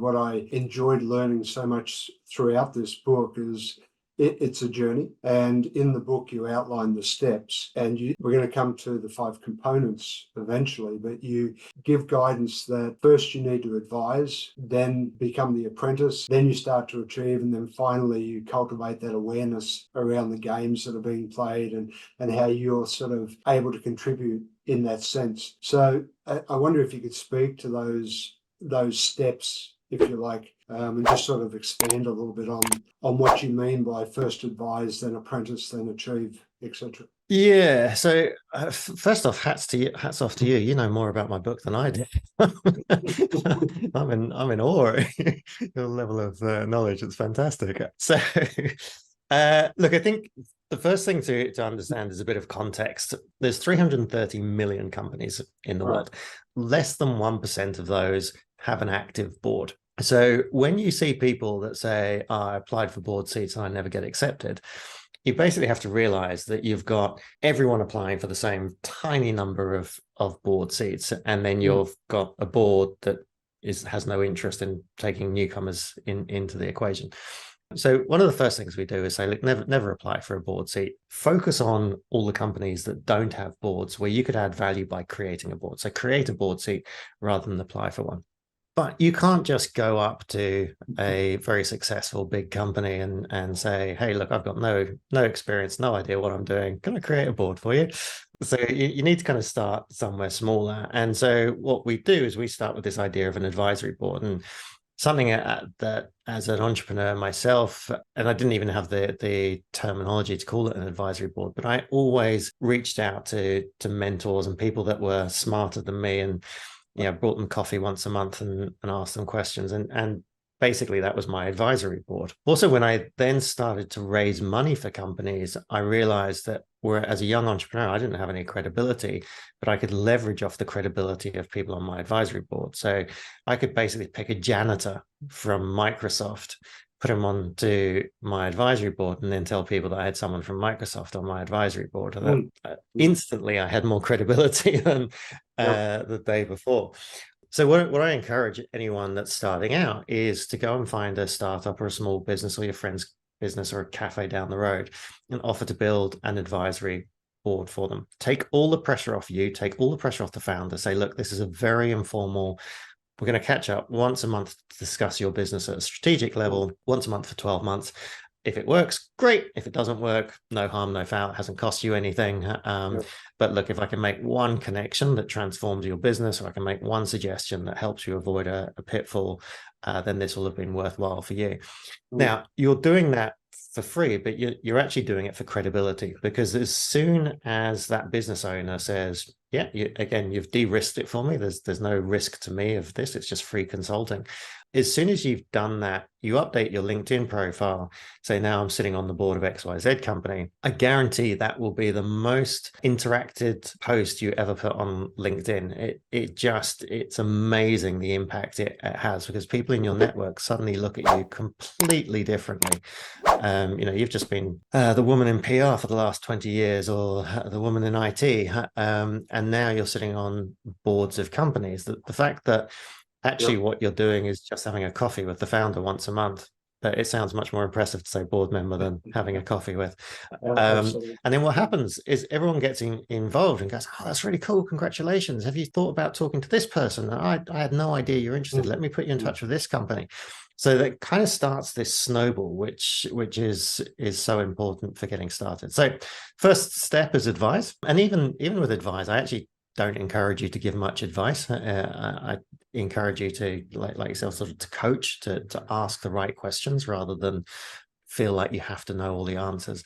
What I enjoyed learning so much throughout this book is it's a journey. And in the book, you outline the steps, and we're going to come to the 5 components eventually, but you give guidance that first you need to advise, then become the apprentice, then you start to achieve, and then finally you cultivate that awareness around the games that are being played and how you're sort of able to contribute in that sense. So I wonder if you could speak to those steps, if you like, and just sort of expand a little bit on what you mean by first advise, then apprentice, then achieve, etc. Yeah. So first off, hats off to you. You know more about my book than I do. I'm in awe. Your level of knowledge. It's fantastic. So look, I think the first thing to understand is a bit of context. There's 330 million companies in the world. Less than 1% of those have an active board. So when you see people that say, oh, I applied for board seats and I never get accepted, you basically have to realize that you've got everyone applying for the same tiny number of board seats, and then you've got a board that has no interest in taking newcomers into the equation. So one of the first things we do is say, look, never apply for a board seat. Focus on all the companies that don't have boards where you could add value by creating a board. So create a board seat rather than apply for one. But you can't just go up to a very successful big company and say, hey, look, I've got no experience, no idea what I'm doing. Can I create a board for you? So you need to kind of start somewhere smaller. And so what we do is we start with this idea of an advisory board, and something that as an entrepreneur myself, and I didn't even have the terminology to call it an advisory board, but I always reached out to mentors and people that were smarter than me, and brought them coffee once a month and asked them questions. And basically that was my advisory board. Also, when I then started to raise money for companies, I realized that as a young entrepreneur, I didn't have any credibility, but I could leverage off the credibility of people on my advisory board. So I could basically pick a janitor from Microsoft, put him onto my advisory board, and then tell people that I had someone from Microsoft on my advisory board. And instantly I had more credibility than the day before. So what I encourage anyone that's starting out is to go and find a startup or a small business or your friend's business or a cafe down the road and offer to build an advisory board for them. Take all the pressure off you, take all the pressure off the founder. Say, look, this is a very informal, we're going to catch up once a month to discuss your business at a strategic level, once a month for 12 months. If it works, great. If it doesn't work, no harm, no foul. It hasn't cost you anything. But look, if I can make one connection that transforms your business, or I can make one suggestion that helps you avoid a pitfall, then this will have been worthwhile for you. Now, you're doing that for free, but you're actually doing it for credibility, because as soon as that business owner says, yeah, you've de-risked it for me, there's no risk to me of this, it's just free consulting. As soon as you've done that, you update your LinkedIn profile, say, now I'm sitting on the board of XYZ company. I guarantee that will be the most interacted post you ever put on LinkedIn. It's amazing the impact it has, because people in your network suddenly look at you completely differently. You've just been the woman in PR for the last 20 years, or the woman in IT, and now you're sitting on boards of companies. The fact that actually what you're doing is just having a coffee with the founder once a month, but it sounds much more impressive to say board member than having a coffee with. And then what happens is everyone gets involved and goes, oh, that's really cool, congratulations, have you thought about talking to this person? I had no idea you're interested, let me put you in touch with this company. So that kind of starts this snowball, which is so important for getting started. So first step is advise. And even with advice, I actually don't encourage you to give much advice. I encourage you to, like yourself, sort of to coach, to ask the right questions rather than feel like you have to know all the answers.